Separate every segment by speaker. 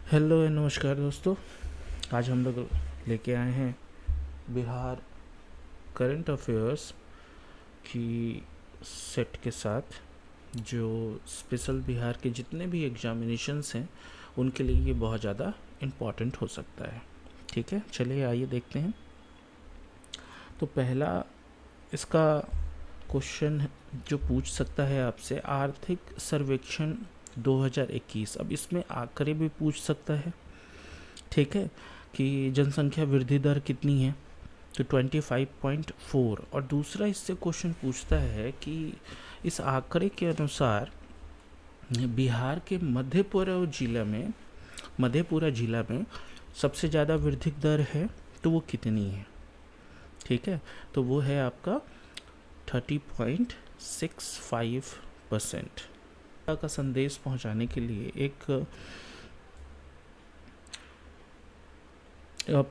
Speaker 1: Hello and नमस्कार दोस्तों। आज हम लोग लेके आए हैं बिहार करंट अफेयर्स की सेट के साथ, जो स्पेशल बिहार के जितने भी एग्जामिनेशंस हैं उनके लिए ये बहुत ज़्यादा इम्पॉर्टेंट हो सकता है। ठीक है, चलिए आइए देखते हैं। तो पहला इसका क्वेश्चन जो पूछ सकता है आपसे, आर्थिक सर्वेक्षण 2021। अब इसमें आंकड़े भी पूछ सकता है। ठीक है, कि जनसंख्या वृद्धि दर कितनी है, तो 25.4। और दूसरा इससे क्वेश्चन पूछता है कि इस आंकड़े के अनुसार बिहार के मधेपुरा जिला में सबसे ज़्यादा वृद्धि दर है, तो वो कितनी है। ठीक है, तो वो है आपका 30.65%। का संदेश पहुंचाने के लिए एक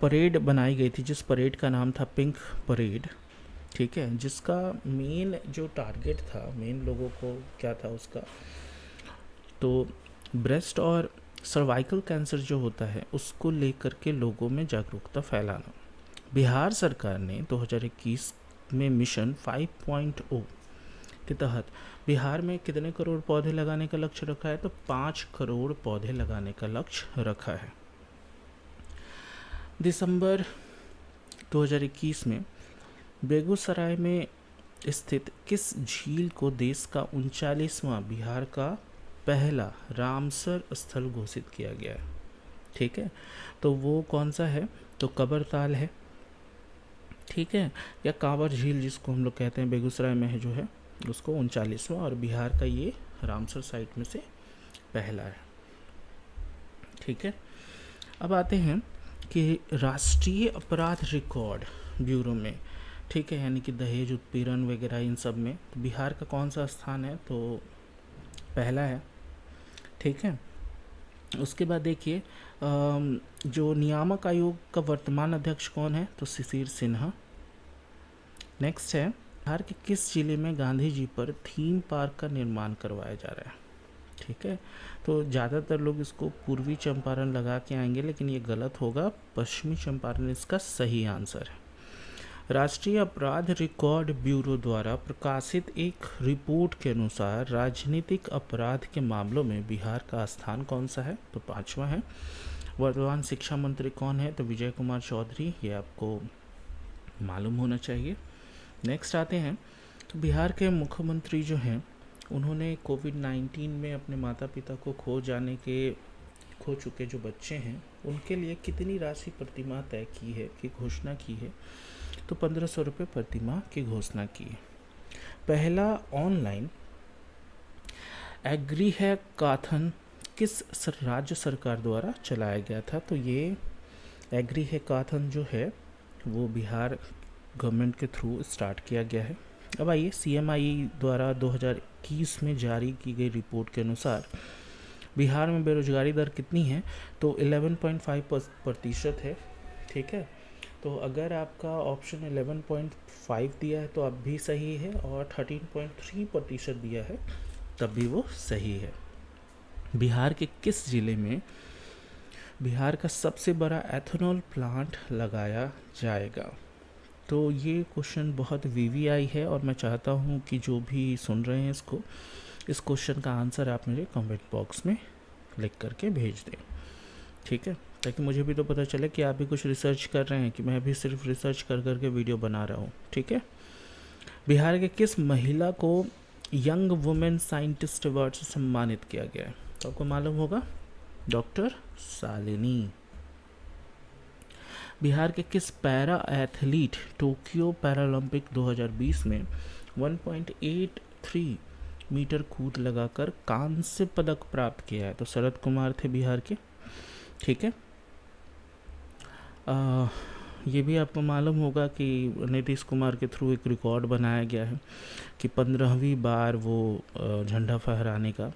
Speaker 1: परेड बनाई गई थी, जिस परेड का नाम था पिंक परेड। ठीक है, जिसका मेन जो टारगेट था, मेन लोगों को क्या था उसका, तो ब्रेस्ट और सर्वाइकल कैंसर जो होता है उसको लेकर के लोगों में जागरूकता फैलाना। बिहार सरकार ने 2021 में मिशन 5.0 के तहत बिहार में कितने करोड़ पौधे लगाने का लक्ष्य रखा है, तो 5 करोड़ पौधे लगाने का लक्ष्य रखा है। दिसंबर 2021 में बेगूसराय में स्थित किस झील को देश का 39वां बिहार का पहला रामसर स्थल घोषित किया गया है। ठीक है, तो वो कौन सा है, तो कबरताल है। ठीक है, या कांवर झील जिसको हम लोग कहते हैं, बेगूसराय में है जो है उसको 39वां, और बिहार का ये रामसर साइट में से पहला है। ठीक है, अब आते हैं कि राष्ट्रीय अपराध रिकॉर्ड ब्यूरो में, ठीक है, यानी कि दहेज उत्पीड़न वगैरह इन सब में, तो बिहार का कौन सा स्थान है, तो पहला है। ठीक है, उसके बाद देखिए जो नियामक आयोग का वर्तमान अध्यक्ष कौन है, तो शिशिर सिन्हा। नेक्स्ट है, बिहार के किस जिले में गांधी जी पर थीम पार्क का निर्माण करवाया जा रहा है। ठीक है, तो ज़्यादातर लोग इसको पूर्वी चंपारण लगा के आएंगे, लेकिन ये गलत होगा, पश्चिमी चंपारण इसका सही आंसर है। राष्ट्रीय अपराध रिकॉर्ड ब्यूरो द्वारा प्रकाशित एक रिपोर्ट के अनुसार राजनीतिक अपराध के मामलों में बिहार का स्थान कौन सा है, तो 5वां है। वर्तमान शिक्षा मंत्री कौन है, तो विजय कुमार चौधरी, ये आपको मालूम होना चाहिए। नेक्स्ट आते हैं, तो बिहार के मुख्यमंत्री जो हैं उन्होंने कोविड-19 में अपने माता पिता को खो चुके जो बच्चे हैं उनके लिए कितनी राशि प्रतिमाह तय की है, की घोषणा की है, तो 1500 रुपये प्रतिमाह की घोषणा की है। पहला ऑनलाइन एग्री हैकाथन किस राज्य सरकार द्वारा चलाया गया था, तो ये एग्री हैकाथन जो है वो बिहार गवर्नमेंट के थ्रू स्टार्ट किया गया है। अब आइए, CMI द्वारा 2021 में जारी की गई रिपोर्ट के अनुसार बिहार में बेरोजगारी दर कितनी है, तो 11.5% है। ठीक है, तो अगर आपका ऑप्शन 11.5 दिया है तो अब भी सही है, और 13.3% दिया है तब भी वो सही है। बिहार के किस जिले में बिहार का सबसे बड़ा एथेनॉल प्लांट लगाया जाएगा, तो ये क्वेश्चन बहुत VVI है, और मैं चाहता हूँ कि जो भी सुन रहे हैं इस क्वेश्चन का आंसर आप मुझे कमेंट बॉक्स में लिख करके भेज दें। ठीक है, ताकि मुझे भी तो पता चले कि आप भी कुछ रिसर्च कर रहे हैं, कि मैं भी सिर्फ रिसर्च कर करके वीडियो बना रहा हूँ। ठीक है, बिहार के किस महिला को यंग वुमेन साइंटिस्ट अवार्ड से सम्मानित किया गया है, तो आपको मालूम होगा, डॉक्टर शालिनी। बिहार के किस पैरा एथलीट टोक्यो पैरालंपिक 2020 में 1.83 मीटर कूद लगाकर कांस्य पदक प्राप्त किया है, तो शरद कुमार थे बिहार के। ठीक है, ये भी आपको मालूम होगा कि नीतीश कुमार के थ्रू एक रिकॉर्ड बनाया गया है कि 15वीं बार वो झंडा फहराने का।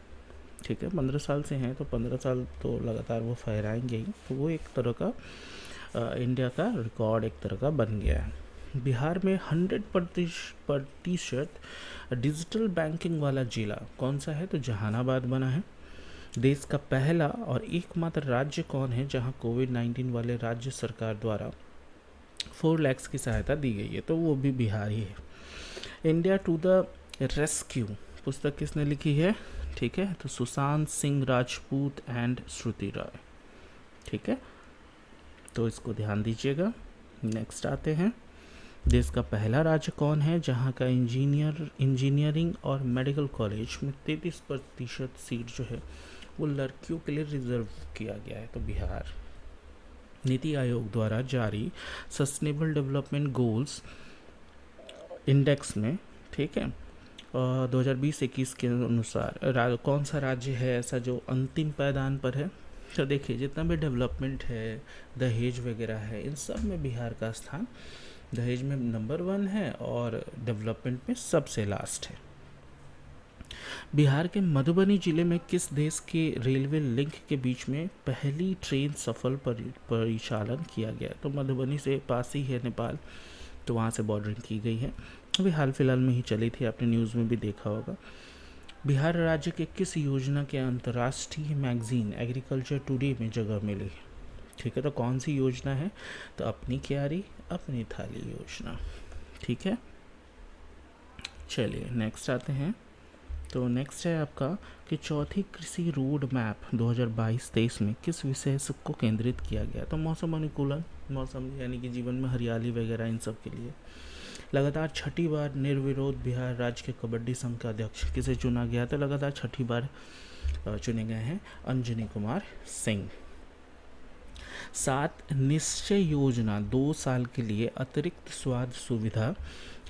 Speaker 1: ठीक है, 15 साल से हैं तो 15 साल तो लगातार वो फहराएंगे ही, तो वो एक तरह का इंडिया का रिकॉर्ड एक तरह का बन गया है। बिहार में 100% डिजिटल बैंकिंग वाला जिला कौन सा है, तो जहानाबाद बना है। देश का पहला और एकमात्र राज्य कौन है जहां कोविड-19 वाले राज्य सरकार द्वारा 4 लाख की सहायता दी गई है? तो वो भी बिहार ही है। इंडिया टू द रेस्क्यू पुस्तक किसने लिखी है? ठीक है, तो सुशांत सिंह राजपूत एंड श्रुति रॉय। ठीक है, तो इसको ध्यान दीजिएगा। नेक्स्ट आते हैं, देश का पहला राज्य कौन है जहां का इंजीनियरिंग और मेडिकल कॉलेज में 33% सीट जो है वो लड़कियों के लिए रिजर्व किया गया है? तो बिहार। नीति आयोग द्वारा जारी सस्टेनेबल डेवलपमेंट गोल्स इंडेक्स में, ठीक है, 2020-21 के अनुसार कौन सा राज्य है ऐसा जो अंतिम पायदान पर है? तो देखिए, जितना भी डेवलपमेंट है, दहेज वगैरह है, इन सब में बिहार का स्थान दहेज में नंबर 1 है और डेवलपमेंट में सबसे लास्ट है। बिहार के मधुबनी जिले में किस देश के रेलवे लिंक के बीच में पहली ट्रेन सफल परिचालन किया गया? तो मधुबनी से पास ही है नेपाल, तो वहाँ से बॉर्डरिंग की गई है। अभी हाल फिलहाल में ही चली थी, आपने न्यूज़ में भी देखा होगा। बिहार राज्य के किस योजना के अंतर्राष्ट्रीय मैगजीन एग्रीकल्चर टुडे में जगह मिली? ठीक है, तो कौन सी योजना है? तो अपनी क्यारी अपनी थाली योजना। ठीक है, चलिए नेक्स्ट आते हैं। तो नेक्स्ट है आपका कि चौथी कृषि रोड मैप 2022-23 में किस विषय को केंद्रित किया गया? तो मौसम अनुकूलन, मौसम यानी कि जीवन में हरियाली वगैरह, इन सब के लिए। लगातार छठी बार निर्विरोध बिहार राज्य के कबड्डी संघ का अध्यक्ष किसे चुना गया? तो लगातार छठी बार चुने गए हैं अंजनी कुमार सिंह। 7 निश्चय योजना 2 साल के लिए अतिरिक्त स्वास्थ्य सुविधा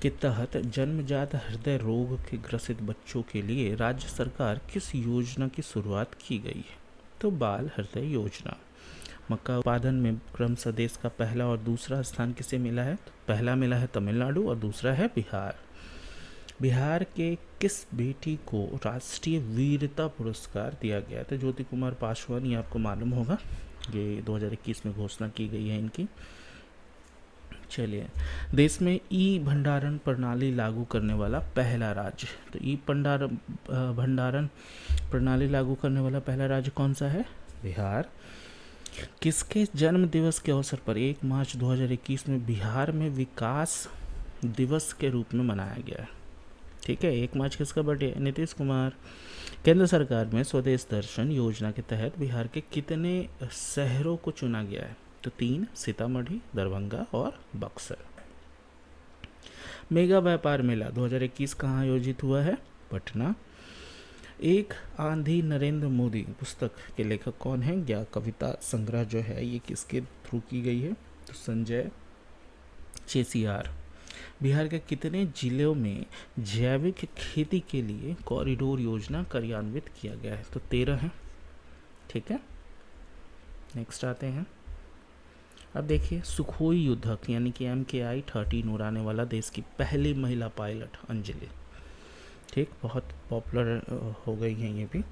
Speaker 1: के तहत जन्मजात हृदय रोग के ग्रसित बच्चों के लिए राज्य सरकार किस योजना की शुरुआत की गई है? तो बाल हृदय योजना। मक्का उत्पादन में क्रमशः देश का पहला और दूसरा स्थान किसे मिला है? तो पहला मिला है तमिलनाडु और दूसरा है बिहार। बिहार के किस बेटी को राष्ट्रीय वीरता पुरस्कार दिया गया? तो ज्योति कुमार पासवान, ये आपको मालूम होगा, ये 2021 में घोषणा की गई है इनकी। चलिए, देश में ई भंडारण प्रणाली लागू करने वाला पहला राज्य, तो ई भंडारण प्रणाली लागू करने वाला पहला राज्य कौन सा है? बिहार। किसके जन्म दिवस के अवसर पर 1 मार्च 2021 में बिहार में विकास दिवस के रूप में मनाया गया है? ठीक है, 1 मार्च किसका बर्थडे है? नीतीश कुमार। केंद्र सरकार में स्वदेश दर्शन योजना के तहत बिहार के कितने शहरों को चुना गया है? तो 3, सीतामढ़ी, दरभंगा और बक्सर। मेगा व्यापार मेला 2021 कहाँ आयोजित हुआ है? पटना। एक आंधी नरेंद्र मोदी पुस्तक के लेखक कौन है? या कविता संग्रह जो है ये किसके थ्रू की गई है? तो संजय चेसियार। बिहार के कितने जिलों में जैविक खेती के लिए कॉरिडोर योजना कार्यान्वित किया गया है? तो 13 है। ठीक है, नेक्स्ट आते हैं। अब देखिए, सुखोई युद्धक यानी कि MKI-13 उड़ाने वाला देश की पहली महिला पायलट अंजलि। ठीक, बहुत पॉपुलर हो गई हैं ये भी।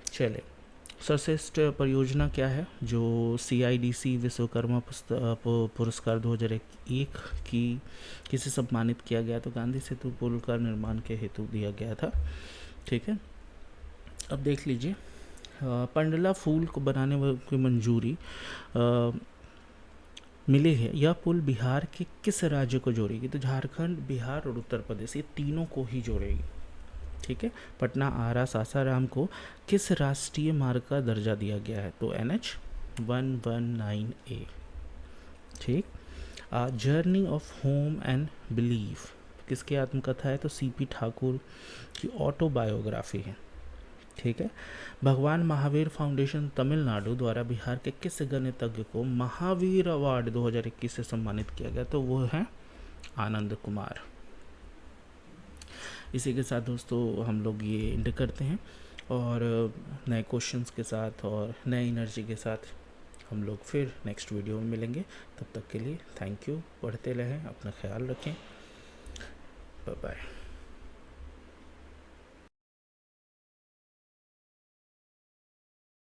Speaker 1: चले, सर्वश्रेष्ठ परियोजना क्या है जो CIDC विश्वकर्मा पुरस्कार 2001 की किसे सम्मानित किया गया? तो गांधी सेतु पुल का निर्माण के हेतु दिया गया था। ठीक है, अब देख लीजिए, पंडला फूल को बनाने की मंजूरी मिली है। यह पुल बिहार के किस राज्य को जोड़ेगी? तो झारखंड, बिहार और उत्तर प्रदेश, ये तीनों को ही जोड़ेगी। ठीक है, पटना, आरा, सासाराम को किस राष्ट्रीय मार्ग का दर्जा दिया गया है? तो NH 119A। ठीक, journey of home and belief किसकी आत्मकथा है? तो CP ठाकुर की ऑटोबायोग्राफी है। ठीक है, भगवान महावीर फाउंडेशन तमिलनाडु द्वारा बिहार के किस गणितज्ञ को महावीर अवार्ड 2021 से सम्मानित किया गया? तो वो है आनंद कुमार। इसी के साथ दोस्तों हम लोग ये एंड करते हैं और नए क्वेश्चंस के साथ और नए एनर्जी के साथ हम लोग फिर नेक्स्ट वीडियो में मिलेंगे। तब तक के लिए थैंक यू, पढ़ते रहें, अपना ख्याल रखें, बाय बाय।